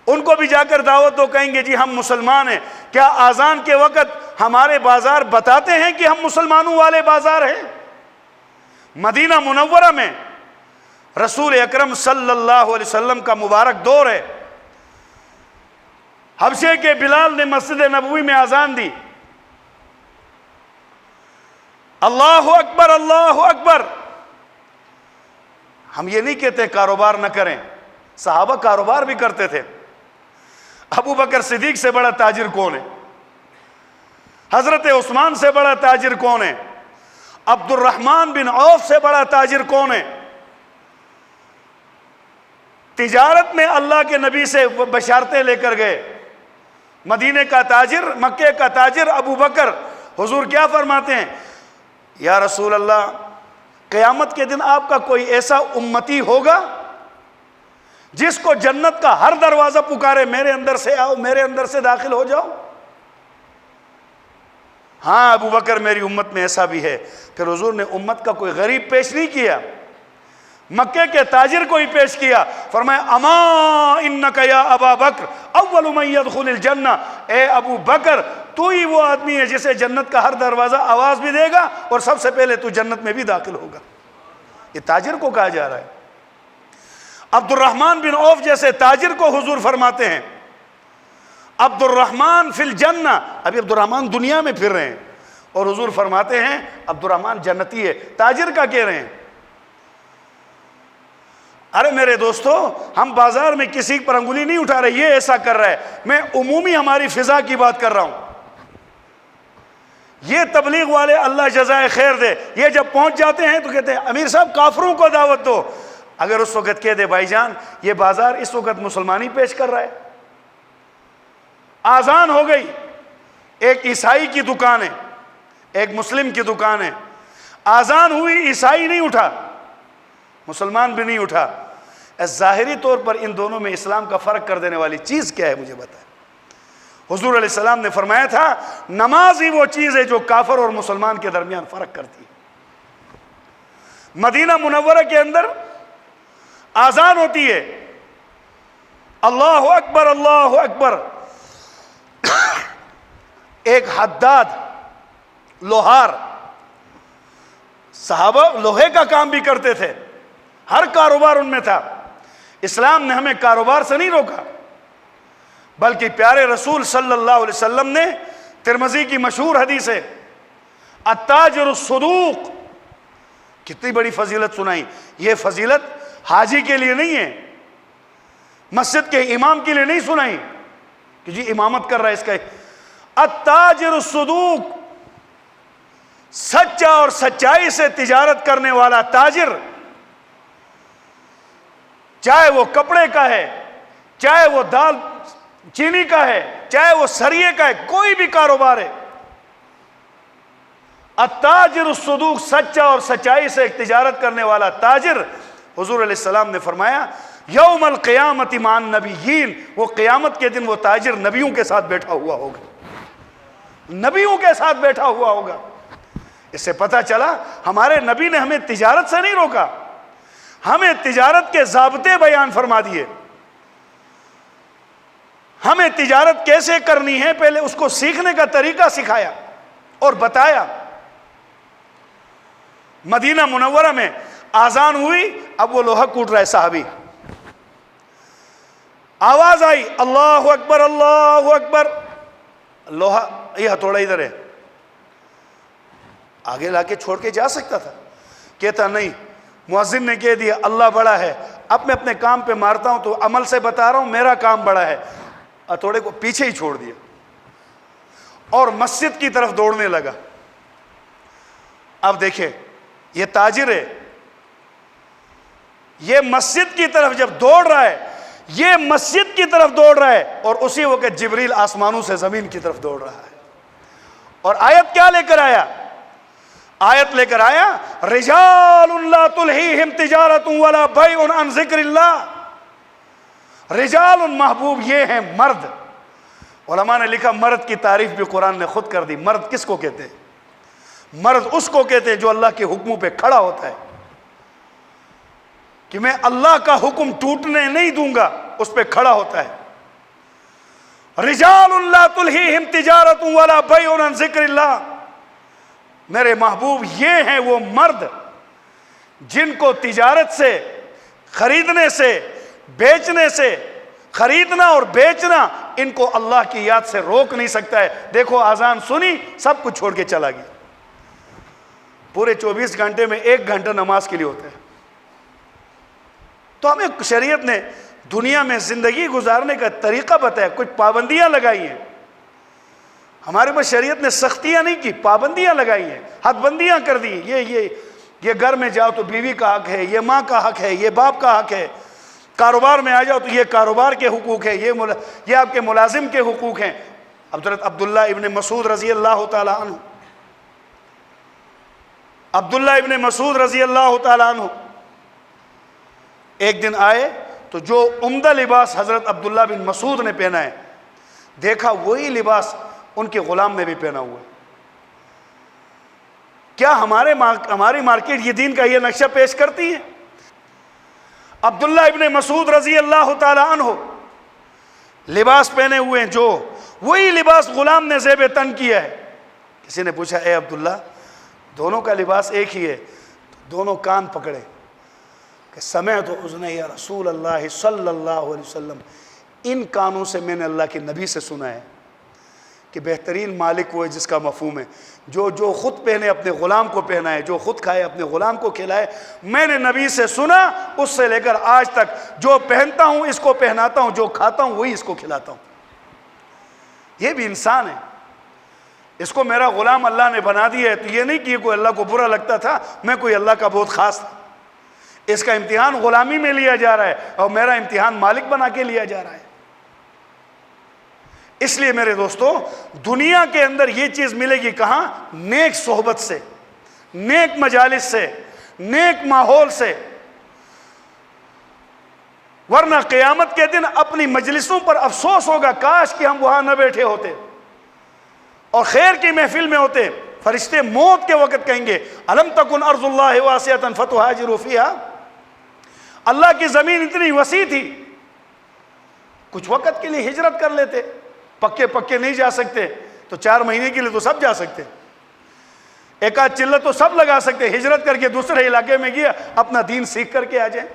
ان کو بھی جا کر دعوت دو، کہیں گے جی ہم مسلمان ہیں۔ کیا اذان کے وقت ہمارے بازار بتاتے ہیں کہ ہم مسلمانوں والے بازار ہیں؟ مدینہ منورہ میں رسول اکرم صلی اللہ علیہ وسلم کا مبارک دور ہے، حبشے کے بلال نے مسجد نبوی میں اذان دی، اللہ اکبر اللہ اکبر۔ ہم یہ نہیں کہتے کاروبار نہ کریں، صحابہ کاروبار بھی کرتے تھے۔ ابو بکر صدیق سے بڑا تاجر کون ہے؟ حضرت عثمان سے بڑا تاجر کون ہے؟ عبد الرحمن بن عوف سے بڑا تاجر کون ہے؟ تجارت میں اللہ کے نبی سے بشارتیں لے کر گئے، مدینے کا تاجر، مکے کا تاجر ابو بکر۔ حضور کیا فرماتے ہیں؟ یا رسول اللہ قیامت کے دن آپ کا کوئی ایسا امتی ہوگا جس کو جنت کا ہر دروازہ پکارے میرے اندر سے آؤ، میرے اندر سے داخل ہو جاؤ۔ ہاں ابو بکر میری امت میں ایسا بھی ہے۔ پھر حضور نے امت کا کوئی غریب پیش نہیں کیا، مکے کے تاجر کو ہی پیش کیا، فرمایا اما انک یا ابا بکر اول من يدخل الجنہ، اے ابو بکر تو ہی وہ آدمی ہے جسے جنت کا ہر دروازہ آواز بھی دے گا اور سب سے پہلے تو جنت میں بھی داخل ہوگا۔ یہ تاجر کو کہا جا رہا ہے۔ عبد الرحمن بن عوف جیسے تاجر کو حضور فرماتے ہیں عبد الرحمن فی الجنہ، ابھی عبد الرحمن دنیا میں پھر رہے ہیں اور حضور فرماتے ہیں عبد الرحمن جنتی ہے، تاجر کا کہہ رہے ہیں۔ ارے میرے دوستو، ہم بازار میں کسی پر انگلی نہیں اٹھا رہے یہ ایسا کر رہا ہے، میں عمومی ہماری فضا کی بات کر رہا ہوں۔ یہ تبلیغ والے اللہ جزائے خیر دے، یہ جب پہنچ جاتے ہیں تو کہتے ہیں امیر صاحب کافروں کو دعوت دو۔ اگر اس وقت کہہ دے بھائی جان یہ بازار اس وقت مسلمانی پیش کر رہا ہے، آذان ہو گئی، ایک عیسائی کی دکان ہے ایک مسلم کی دکان ہے، آذان ہوئی، عیسائی نہیں اٹھا، مسلمان بھی نہیں اٹھا، ظاہری طور پر ان دونوں میں اسلام کا فرق کر دینے والی چیز کیا ہے مجھے بتائیں۔ حضور علیہ السلام نے فرمایا تھا نماز ہی وہ چیز ہے جو کافر اور مسلمان کے درمیان فرق کرتی ہے۔ مدینہ منورہ کے اندر آذان ہوتی ہے، اللہ اکبر اللہ اکبر، ایک حداد لوہار، صحابہ لوہے کا کام بھی کرتے تھے، ہر کاروبار ان میں تھا۔ اسلام نے ہمیں کاروبار سے نہیں روکا، بلکہ پیارے رسول صلی اللہ علیہ وسلم نے ترمذی کی مشہور حدیث ہے التاجر الصدوق، کتنی بڑی فضیلت سنائی۔ یہ فضیلت حاجی کے لیے نہیں ہے، مسجد کے امام کے لیے نہیں سنائی کہ جی امامت کر رہا ہے اس کا۔ التاجر الصدوق، سچا اور سچائی سے تجارت کرنے والا تاجر، چاہے وہ کپڑے کا ہے، چاہے وہ دال چینی کا ہے، چاہے وہ سریے کا ہے، کوئی بھی کاروبار ہے، التاجر الصدوق، سچا اور سچائی سے تجارت کرنے والا تاجر، حضور علیہ السلام نے فرمایا یوم القیامت مع النبیین، وہ قیامت کے دن وہ تاجر نبیوں کے ساتھ بیٹھا ہوا ہوگا، نبیوں کے ساتھ بیٹھا ہوا ہوگا۔ اس سے پتہ چلا ہمارے نبی نے ہمیں تجارت سے نہیں روکا، ہمیں تجارت کے ضابطے بیان فرما دیے، ہمیں تجارت کیسے کرنی ہے پہلے اس کو سیکھنے کا طریقہ سکھایا اور بتایا۔ مدینہ منورہ میں آذان ہوئی، اب وہ لوہا کوٹ رہا ہے صحابی، آواز آئی اللہ اکبر اللہ اکبر، لوہا یہ ہتھوڑا ادھر ہے، آگے لا کے چھوڑ کے جا سکتا تھا، کہتا نہیں، مؤذن نے کہہ دیا اللہ بڑا ہے، اب میں اپنے کام پہ مارتا ہوں تو عمل سے بتا رہا ہوں میرا کام بڑا ہے، ہتھوڑے کو پیچھے ہی چھوڑ دیا اور مسجد کی طرف دوڑنے لگا۔ اب دیکھیں یہ تاجر ہے، یہ مسجد کی طرف جب دوڑ رہا ہے، یہ مسجد کی طرف دوڑ رہا ہے اور اسی وقت جبریل آسمانوں سے زمین کی طرف دوڑ رہا ہے، اور آیت کیا لے کر آیا؟ آیت لے کر آیا رجال لا تلہیہم تجارت ولا بیع عن ذکر اللہ، رجال محبوب یہ ہیں مرد۔ علماء نے لکھا مرد کی تعریف بھی قرآن نے خود کر دی۔ مرد کس کو کہتے ہیں؟ مرد اس کو کہتے ہیں جو اللہ کے حکموں پہ کھڑا ہوتا ہے، کہ میں اللہ کا حکم ٹوٹنے نہیں دوں گا، اس پہ کھڑا ہوتا ہے۔ رجال لا تلہیہم تجارت ولا بیع عن ذکر اللہ، میرے محبوب یہ ہیں وہ مرد جن کو تجارت سے، خریدنے سے، بیچنے سے، خریدنا اور بیچنا ان کو اللہ کی یاد سے روک نہیں سکتا ہے۔ دیکھو آذان سنی، سب کچھ چھوڑ کے چلا گیا۔ پورے 24 گھنٹے میں 1 گھنٹہ نماز کے لیے ہوتا ہے۔ تو ہمیں شریعت نے دنیا میں زندگی گزارنے کا طریقہ بتایا، کچھ پابندیاں لگائی ہیں۔ ہمارے پاس شریعت نے سختیاں نہیں کی، پابندیاں لگائی ہیں، حد بندیاں کر دی۔ یہ گھر میں جاؤ تو بیوی کا حق ہے، یہ ماں کا حق ہے، یہ باپ کا حق ہے، کاروبار میں آ جاؤ تو یہ کاروبار کے حقوق ہیں، یہ آپ کے ملازم کے حقوق ہیں۔ حضرت عبداللہ ابن مسعود رضی اللہ تعالی عنہ، عبداللہ ابن مسعود رضی اللہ تعالی عنہ ایک دن آئے تو جو عمدہ لباس حضرت عبداللہ بن مسعود نے پہنا ہے، دیکھا وہی لباس ان کے غلام نے بھی پہنا ہوا ہے۔ کیا ہماری مارکیٹ یہ دین کا یہ نقشہ پیش کرتی ہے؟ عبداللہ ابن مسعود رضی اللہ تعالی عنہ لباس پہنے ہوئے ہیں، جو وہی لباس غلام نے زیب تن کیا ہے۔ کسی نے پوچھا اے عبداللہ دونوں کا لباس ایک ہی ہے؟ دونوں کان پکڑے کہ سمعت اذنی یا رسول اللہ صلی اللہ علیہ وسلم، ان کانوں سے میں نے اللہ کے نبی سے سنا ہے کہ بہترین مالک وہ ہے جس کا مفہوم ہے جو خود پہنے اپنے غلام کو پہنائے، جو خود کھائے اپنے غلام کو کھلائے۔ میں نے نبی سے سنا، اس سے لے کر آج تک جو پہنتا ہوں اس کو پہناتا ہوں، جو کھاتا ہوں وہی اس کو کھلاتا ہوں۔ یہ بھی انسان ہے، اس کو میرا غلام اللہ نے بنا دیا ہے، تو یہ نہیں کہ یہ کوئی اللہ کو برا لگتا تھا، میں کوئی اللہ کا بہت خاص تھا۔ اس کا امتحان غلامی میں لیا جا رہا ہے اور میرا امتحان مالک بنا کے لیا جا رہا ہے۔ اس لیے میرے دوستو، دنیا کے اندر یہ چیز ملے گی کہاں؟ نیک صحبت سے، نیک مجالس سے، نیک ماحول سے، ورنہ قیامت کے دن اپنی مجلسوں پر افسوس ہوگا، کاش کہ ہم وہاں نہ بیٹھے ہوتے اور خیر کی محفل میں ہوتے۔ فرشتے موت کے وقت کہیں گے الم تکن ارض اللہ واسعۃ فتہاجروا فیہا، اللہ کی زمین اتنی وسیع تھی، کچھ وقت کے لیے ہجرت کر لیتے، پکے نہیں جا سکتے تو 4 مہینے کے لیے تو سب جا سکتے، ایک آدھ چلہ تو سب لگا سکتے، ہجرت کر کے دوسرے علاقے میں گیا اپنا دین سیکھ کر کے آ جائیں۔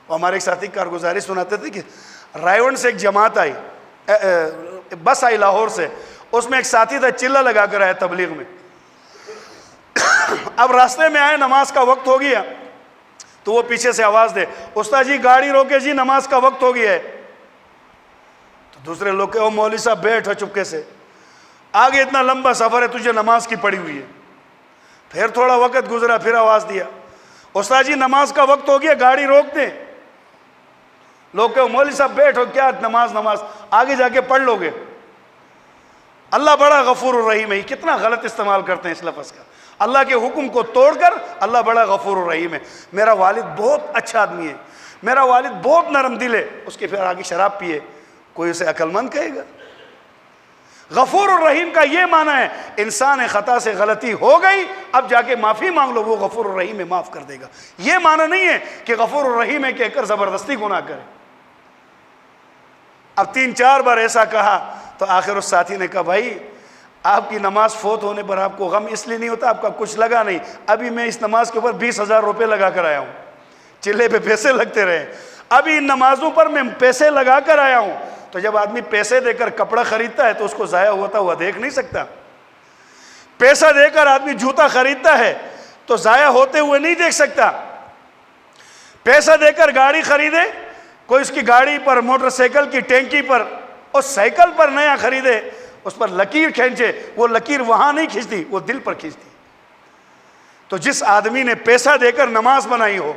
ہمارے ایک ساتھی کارگزاری سناتے تھے کہ رائیون سے ایک جماعت آئی، بس آئی لاہور سے، اس میں ایک ساتھی تھا چلہ لگا کر آیا تبلیغ میں۔ اب راستے میں آئے، نماز کا وقت ہو گیا تو وہ پیچھے سے آواز دے استاد جی گاڑی روکے جی نماز کا وقت ہو گیا ہے۔ تو دوسرے لوگ کہ او مولوی صاحب بیٹھو چپکے سے، آگے اتنا لمبا سفر ہے تجھے نماز کی پڑی ہوئی ہے۔ پھر تھوڑا وقت گزرا، پھر آواز دیا استاد جی نماز کا وقت ہو گیا گاڑی روک دیں۔ لوگ کہ مولوی صاحب بیٹھو، کیا نماز آگے جا کے پڑھ لو گے۔ اللہ بڑا غفور الرحیم ہے، کتنا غلط استعمال کرتے ہیں اس لفظ کا۔ اللہ کے حکم کو توڑ کر اللہ بڑا غفور الرحیم ہے۔ میرا والد بہت اچھا آدمی ہے، میرا والد بہت نرم دل ہے، اس کے پھر آگے شراب پیے، کوئی اسے عقل مند کہے گا؟ غفور الرحیم کا یہ معنی ہے انسان خطا سے غلطی ہو گئی، اب جا کے معافی مانگ لو، وہ غفور الرحیم ہے، معاف کر دے گا۔ یہ معنی نہیں ہے کہ غفور الرحیم ہے کہہ کر زبردستی گناہ کرے۔ اب 3-4 بار ایسا کہا تو آخر اس ساتھی نے کہا بھائی آپ کی نماز فوت ہونے پر آپ کو غم اس لیے نہیں ہوتا، آپ کا کچھ لگا نہیں، ابھی میں اس نماز کے اوپر 20,000 روپے لگا کر آیا ہوں، چلے پہ پیسے لگتے رہے، ابھی ان نمازوں پر میں پیسے لگا کر آیا ہوں۔ تو جب آدمی پیسے دے کر کپڑا خریدتا ہے تو اس کو ضائع ہوتا ہوا دیکھ نہیں سکتا، پیسہ دے کر آدمی جوتا خریدتا ہے تو ضائع ہوتے ہوئے نہیں دیکھ سکتا، پیسہ دے کر گاڑی خریدے، کوئی اس کی گاڑی پر، موٹر سائیکل کی ٹینکی پر، اور سائیکل پر نیا خریدے، اس پر لکیر کھینچے، وہ لکیر وہاں نہیں کھینچتی، وہ دل پر کھینچتی۔ تو جس آدمی نے پیسہ دے کر نماز بنائی ہو،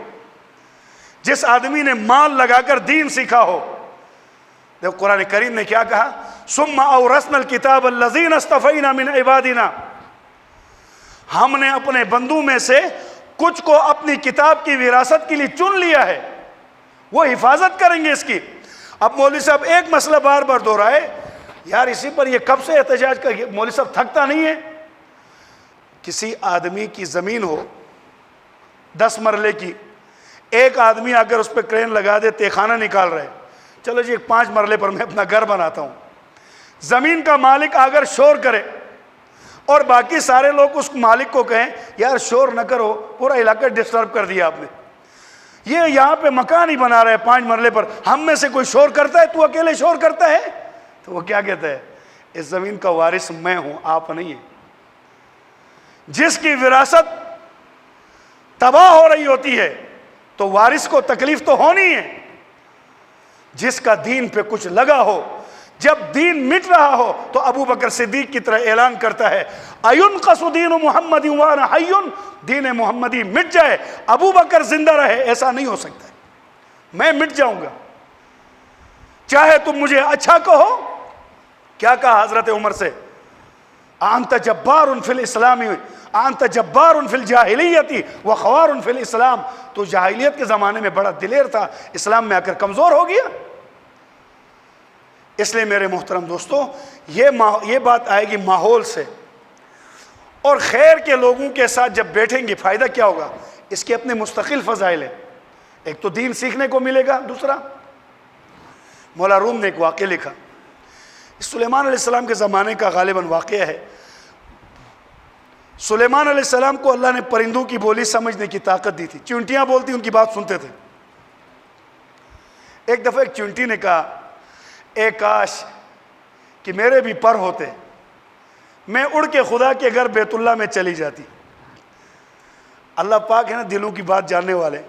جس آدمی نے مال لگا کر دین سیکھا ہو، دیکھو قرآن کریم نے کیا کہا، ثم اورثنا الکتاب الذین اصطفینا من عبادنا، ہم نے اپنے بندوں میں سے کچھ کو اپنی کتاب کی وراثت کے لیے چن لیا ہے، وہ حفاظت کریں گے اس کی۔ اب مولوی صاحب ایک مسئلہ بار بار دہرائے، یار اسی پر یہ کب سے احتجاج کر، مولوی صاحب تھکتا نہیں ہے؟ کسی آدمی کی زمین ہو 10 مرلے کی، ایک آدمی اگر اس پہ کرین لگا دے، تہخانہ نکال رہے، چلو جی 5 مرلے پر میں اپنا گھر بناتا ہوں، زمین کا مالک اگر شور کرے اور باقی سارے لوگ اس مالک کو کہیں یار شور نہ کرو، پورا علاقہ ڈسٹرب کر دیا آپ نے، یہ یہاں پہ مکان ہی بنا رہا ہے 5 مرلے پر، ہم میں سے کوئی شور کرتا ہے، تو اکیلے شور کرتا ہے، تو وہ کیا کہتا ہے، اس زمین کا وارث میں ہوں، آپ نہیں ہیں۔ جس کی وراثت تباہ ہو رہی ہوتی ہے تو وارث کو تکلیف تو ہونی ہے، جس کا دین پہ کچھ لگا ہو، جب دین مٹ رہا ہو تو ابو بکر صدیق کی طرح اعلان کرتا ہے اَيُنْقَصُ دِينُ مُحَمَّدٍ وَأَنَا حَيٌّ، دین محمدی مٹ جائے، ابو بکر زندہ رہے، ایسا نہیں ہو سکتا ہے، میں مٹ جاؤں گا، چاہے تم مجھے اچھا کہو۔ کیا کہا حضرت عمر سے، انت جبار فی الاسلام انت جبار فی الجاہلیت وخوار فی الاسلام، تو جاہلیت کے زمانے میں بڑا دلیر تھا، اسلام میں آ کر کمزور ہو گیا۔ اس لیے میرے محترم دوستو، یہ بات آئے گی ماحول سے، اور خیر کے لوگوں کے ساتھ جب بیٹھیں گے فائدہ کیا ہوگا؟ اس کے اپنے مستقل فضائل ہیں، ایک تو دین سیکھنے کو ملے گا، دوسرا مولا روم نے ایک واقعہ لکھا، سلیمان علیہ السلام کے زمانے کا غالباً واقعہ ہے۔ سلیمان علیہ السلام کو اللہ نے پرندوں کی بولی سمجھنے کی طاقت دی تھی، چونٹیاں بولتی ان کی بات سنتے تھے۔ ایک دفعہ ایک چونٹی نے کہا، اے کاش کہ میرے بھی پر ہوتے، میں اڑ کے خدا کے گھر بیت اللہ میں چلی جاتی۔ اللہ پاک ہے نا دلوں کی بات جاننے والے،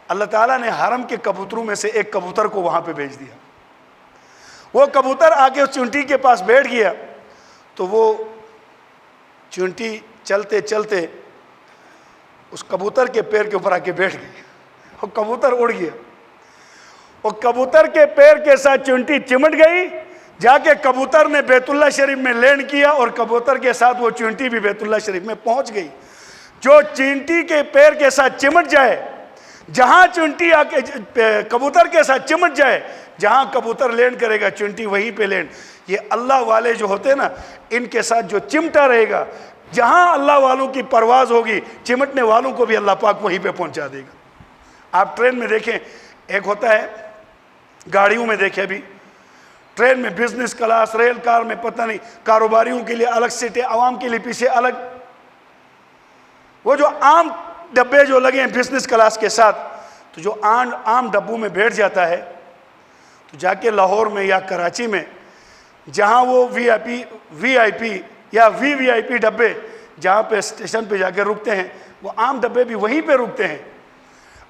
اللہ تعالیٰ نے حرم کے کبوتروں میں سے ایک کبوتر کو وہاں پہ بھیج دیا۔ وہ کبوتر آگے اس چونٹی کے پاس بیٹھ گیا، تو وہ چونٹی چلتے چلتے اس کبوتر کے پیر کے اوپر آ کے بیٹھ گئی، وہ کبوتر اڑ گیا، اور کبوتر کے پیر کے ساتھ چونٹی چمٹ گئی، جا کے کبوتر نے بیت اللہ شریف میں لینڈ کیا، اور کبوتر کے ساتھ وہ چونٹی بھی بیت اللہ شریف میں پہنچ گئی۔ جو چونٹی کے پیر کے ساتھ چمٹ جائے، جہاں چونٹی آ کے کبوتر کے ساتھ چمٹ جائے، جہاں کبوتر لینڈ کرے گا چونٹی وہیں پہ لینڈ۔ یہ اللہ والے جو ہوتے ہیں نا، ان کے ساتھ جو چمٹا رہے گا، جہاں اللہ والوں کی پرواز ہوگی، چمٹنے والوں کو بھی اللہ پاک وہیں پہ پہنچا دے گا۔ آپ ٹرین میں دیکھیں، ایک ہوتا ہے، گاڑیوں میں دیکھیں، بھی ٹرین میں بزنس کلاس، ریل کار میں پتہ نہیں، کاروباریوں کے لیے الگ سیٹیں، عوام کے لیے پیچھے الگ۔ وہ جو عام ڈبے جو لگے ہیں بزنس کلاس کے ساتھ، تو جو عام ڈبوں میں بیٹھ جاتا ہے، تو جا کے لاہور میں یا کراچی میں جہاں وہ وی آئی پی یا وی آئی پی ڈبے جہاں پہ اسٹیشن پہ جا کے رکتے ہیں، وہ عام ڈبے بھی وہیں پہ رکتے ہیں۔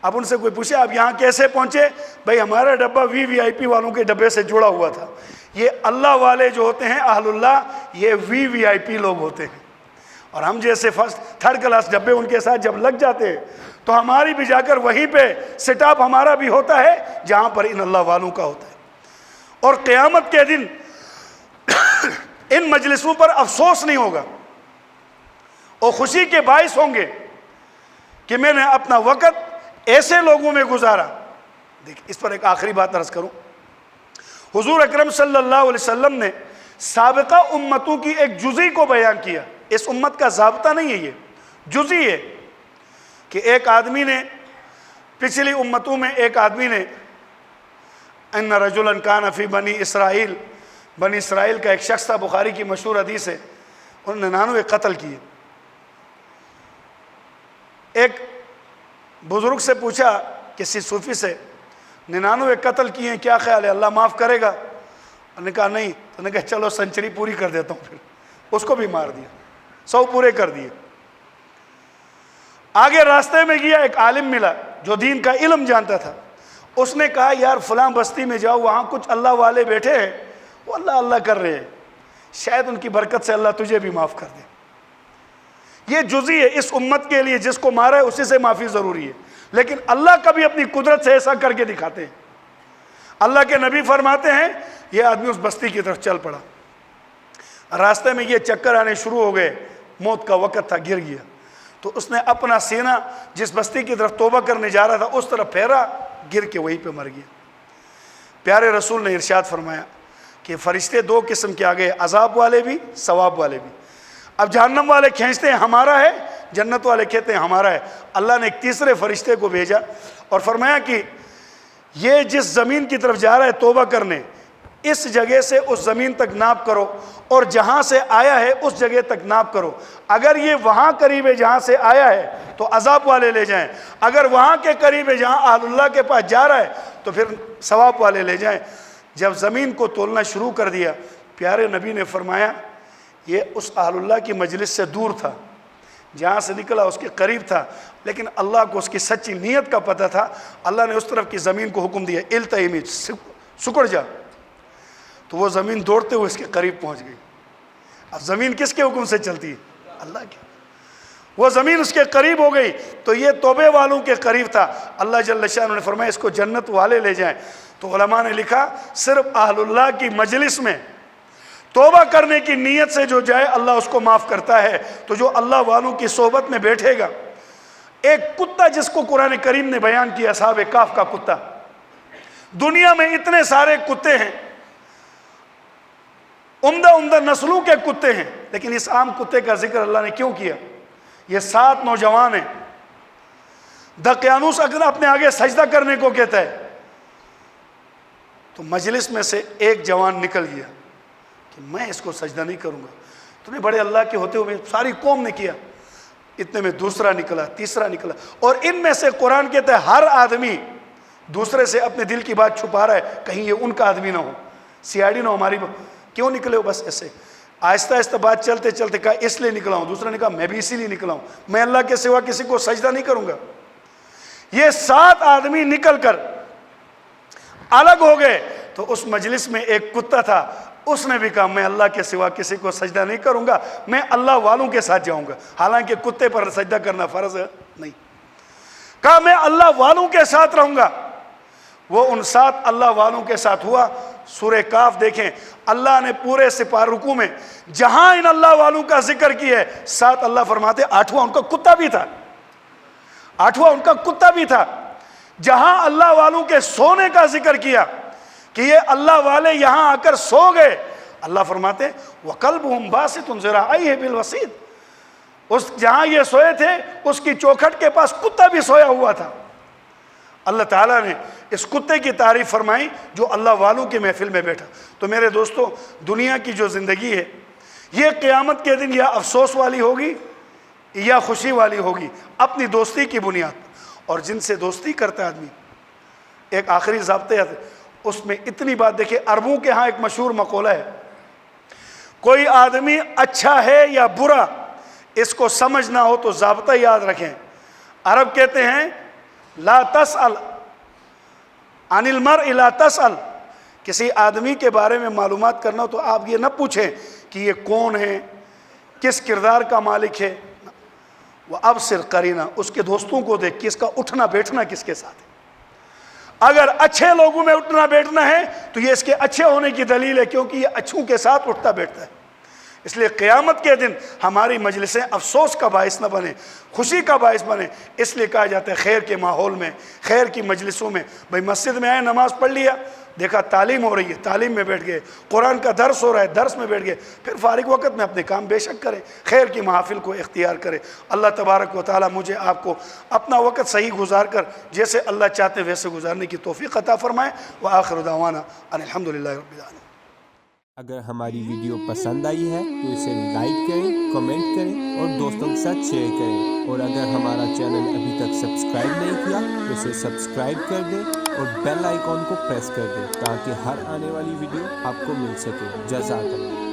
اب ان سے کوئی پوچھے آپ یہاں کیسے پہنچے؟ بھائی ہمارا ڈبہ وی آئی پی والوں کے ڈبے سے جڑا ہوا تھا۔ یہ اللہ والے جو ہوتے ہیں، اہل اللہ، یہ وی آئی پی لوگ ہوتے ہیں، اور ہم جیسے فرسٹ تھرڈ کلاس ڈبے ان کے ساتھ جب لگ جاتے ہیں، تو ہماری بھی جا کر وہیں پہ سٹاپ ہمارا بھی ہوتا ہے جہاں پر ان اللہ والوں کا ہوتا ہے۔ اور قیامت کے دن ان مجلسوں پر افسوس نہیں ہوگا، اور خوشی کے باعث ہوں گے کہ میں نے اپنا وقت ایسے لوگوں میں گزارا۔ دیکھ، اس پر ایک آخری بات عرض کروں۔ حضور اکرم صلی اللہ علیہ وسلم نے سابقہ امتوں کی ایک جزئی کو بیان کیا، اس امت کا ضابطہ نہیں ہے، یہ جزئی ہے، کہ ایک آدمی نے، پچھلی امتوں میں ایک آدمی نے، ان رجلا کان فی بنی اسرائیل، بنی اسرائیل کا ایک شخص تھا، بخاری کی مشہور حدیث ہے، انہوں نے 99 قتل کیے۔ ایک بزرگ سے پوچھا، کسی صوفی سے، 99 قتل کیے ہیں، کیا خیال ہے اللہ معاف کرے گا؟ انہوں نے کہا نہیں۔ تو نے کہا چلو سنچری پوری کر دیتا ہوں، پھر اس کو بھی مار دیا، 100 پورے کر دیے۔ آگے راستے میں گیا، ایک عالم ملا جو دین کا علم جانتا تھا، اس نے کہا یار فلاں بستی میں جاؤ، وہاں کچھ اللہ والے بیٹھے ہیں، وہ اللہ اللہ کر رہے ہیں، شاید ان کی برکت سے اللہ تجھے بھی معاف کر دے۔ یہ جزئی ہے اس امت کے لیے، جس کو مارا ہے اسی سے معافی ضروری ہے، لیکن اللہ کبھی اپنی قدرت سے ایسا کر کے دکھاتے ہیں۔ اللہ کے نبی فرماتے ہیں، یہ آدمی اس بستی کی طرف چل پڑا، راستے میں یہ چکر آنے شروع ہو گئے، موت کا وقت تھا، گر گیا، تو اس نے اپنا سینہ جس بستی کی طرف توبہ کرنے جا رہا تھا اس طرف پھیرا، گر کے وہیں پہ مر گیا۔ پیارے رسول نے ارشاد فرمایا کہ فرشتے 2 قسم کے آ گئے، عذاب والے بھی، ثواب والے بھی۔ اب جہنم والے کھینچتے ہیں ہمارا ہے، جنت والے کہتے ہیں ہمارا ہے۔ اللہ نے ایک تیسرے فرشتے کو بھیجا اور فرمایا کہ یہ جس زمین کی طرف جا رہا ہے توبہ کرنے، اس جگہ سے اس زمین تک ناپ کرو، اور جہاں سے آیا ہے اس جگہ تک ناپ کرو۔ اگر یہ وہاں قریب ہے جہاں سے آیا ہے تو عذاب والے لے جائیں، اگر وہاں کے قریب ہے جہاں اہل اللہ کے پاس جا رہا ہے تو پھر ثواب والے لے جائیں۔ جب زمین کو تولنا شروع کر دیا، پیارے نبی نے فرمایا یہ اس اہل اللہ کی مجلس سے دور تھا، جہاں سے نکلا اس کے قریب تھا، لیکن اللہ کو اس کی سچی نیت کا پتہ تھا۔ اللہ نے اس طرف کی زمین کو حکم دیا، التئمی، سکڑ جا، تو وہ زمین دوڑتے ہوئے اس کے قریب پہنچ گئی۔ اب زمین کس کے حکم سے چلتی ہے؟ اللہ کے۔ وہ زمین اس کے قریب ہو گئی تو یہ توبے والوں کے قریب تھا۔ اللہ جل شانہ نے فرمایا اس کو جنت والے لے جائیں۔ تو علماء نے لکھا صرف اہل اللہ کی مجلس میں توبہ کرنے کی نیت سے جو جائے اللہ اس کو معاف کرتا ہے۔ تو جو اللہ والوں کی صحبت میں بیٹھے گا، ایک کتا جس کو قرآن کریم نے بیان کیا، اصحاب کہف کا کتا، دنیا میں اتنے سارے کتے ہیں، عمدہ عمدہ نسلوں کے کتے ہیں، لیکن اس عام کتے کا ذکر اللہ نے کیوں کیا؟ یہ 7 نوجوان ہیں، دقیانوس اگر اپنے آگے سجدہ کرنے کو کہتا ہے تو مجلس میں سے ایک جوان نکل گیا کہ میں اس کو سجدہ نہیں کروں گا، تمہیں بڑے اللہ کے ہوتے ہوئے ساری قوم نے کیا، اتنے میں دوسرا نکلا، تیسرا نکلا، اور ان میں سے قرآن کہتا ہے ہر آدمی دوسرے سے اپنے دل کی بات چھپا رہا ہے، کہیں یہ ان کا آدمی نہ ہو، سی آئی ڈی نہ ہو ہماری، کیوں نکلے ہو؟ بس ایسے آہستہ آہستہ بات چلتے چلتے کہا اس لیے نکلا ہوں، دوسرا نے کہا میں بھی اسی لیے نکلا ہوں، میں اللہ کے سوا کسی کو سجدہ نہیں کروں گا۔ یہ 7 آدمی نکل کر الگ ہو گئے تو اس مجلس میں ایک کتا تھا، اس نے بھی کہا میں اللہ کے سوا کسی کو سجدہ نہیں کروں گا، میں اللہ والوں کے ساتھ جاؤں گا، حالانکہ کتے پر سجدہ کرنا فرض ہے نہیں، کہا میں اللہ والوں کے ساتھ رہوں گا۔ وہ ان 7 اللہ والوں کے ساتھ ہوا۔ سورہ کاف دیکھیں، اللہ نے پورے سپارہ رکوع میں جہاں ان اللہ والوں کا ذکر کیا ہے، 7 اللہ فرماتے 8واں ان کا کتا بھی تھا، 8واں ان کا کتا بھی تھا۔ جہاں اللہ والوں کے سونے کا ذکر کیا کہ یہ اللہ والے یہاں آ کر سو گئے، اللہ فرماتے وَقَلْبُهُمْ بَاسِطٌ ذِرَاعَيْهِ بِالْوَسِيدِ، اس جہاں یہ سوئے تھے اس کی چوکھٹ کے پاس کتا بھی سویا ہوا تھا۔ اللہ تعالیٰ نے اس کتے کی تعریف فرمائی جو اللہ والوں کی محفل میں بیٹھا۔ تو میرے دوستو، دنیا کی جو زندگی ہے یہ قیامت کے دن یا افسوس والی ہوگی یا خوشی والی ہوگی، اپنی دوستی کی بنیاد پر۔ اور جن سے دوستی کرتا ہے آدمی، ایک آخری ضابطے اس میں اتنی بات دیکھیں، عربوں کے ہاں ایک مشہور مقولہ ہے، کوئی آدمی اچھا ہے یا برا اس کو سمجھنا ہو تو ضابطہ یاد رکھیں۔ عرب کہتے ہیں لا تسأل عن المرء لا تسأل، کسی آدمی کے بارے میں معلومات کرنا ہو تو آپ یہ نہ پوچھیں کہ یہ کون ہے، کس کردار کا مالک ہے، وَأَبْصِرْ قَرِينًا، اس کے دوستوں کو دیکھ کہ اس کا اٹھنا بیٹھنا کس کے ساتھ ہے۔ اگر اچھے لوگوں میں اٹھنا بیٹھنا ہے تو یہ اس کے اچھے ہونے کی دلیل ہے، کیونکہ یہ اچھوں کے ساتھ اٹھتا بیٹھتا ہے۔ اس لیے قیامت کے دن ہماری مجلسیں افسوس کا باعث نہ بنے، خوشی کا باعث بنے۔ اس لیے کہا جاتا ہے خیر کے ماحول میں، خیر کی مجلسوں میں، بھئی مسجد میں آئے، نماز پڑھ لیا، دیکھا تعلیم ہو رہی ہے، تعلیم میں بیٹھ گئے، قرآن کا درس ہو رہا ہے، درس میں بیٹھ گئے، پھر فارغ وقت میں اپنے کام بے شک کریں، خیر کی محافل کو اختیار کریں۔ اللہ تبارک و تعالی مجھے آپ کو اپنا وقت صحیح گزار کر جیسے اللہ چاہتے ہیں ویسے گزارنے کی توفیق عطا فرمائے۔ وآخر دعوانا ان الحمدللہ رب العالمین۔ اگر ہماری ویڈیو پسند آئی ہے تو اسے لائک کریں، کمنٹ کریں اور دوستوں کے ساتھ شیئر کریں، اور اگر ہمارا چینل ابھی تک سبسکرائب نہیں کیا تو اسے سبسکرائب کر دیں اور بیل آئیکن کو پریس کر دیں تاکہ ہر آنے والی ویڈیو آپ کو مل سکے۔ جزاک اللہ۔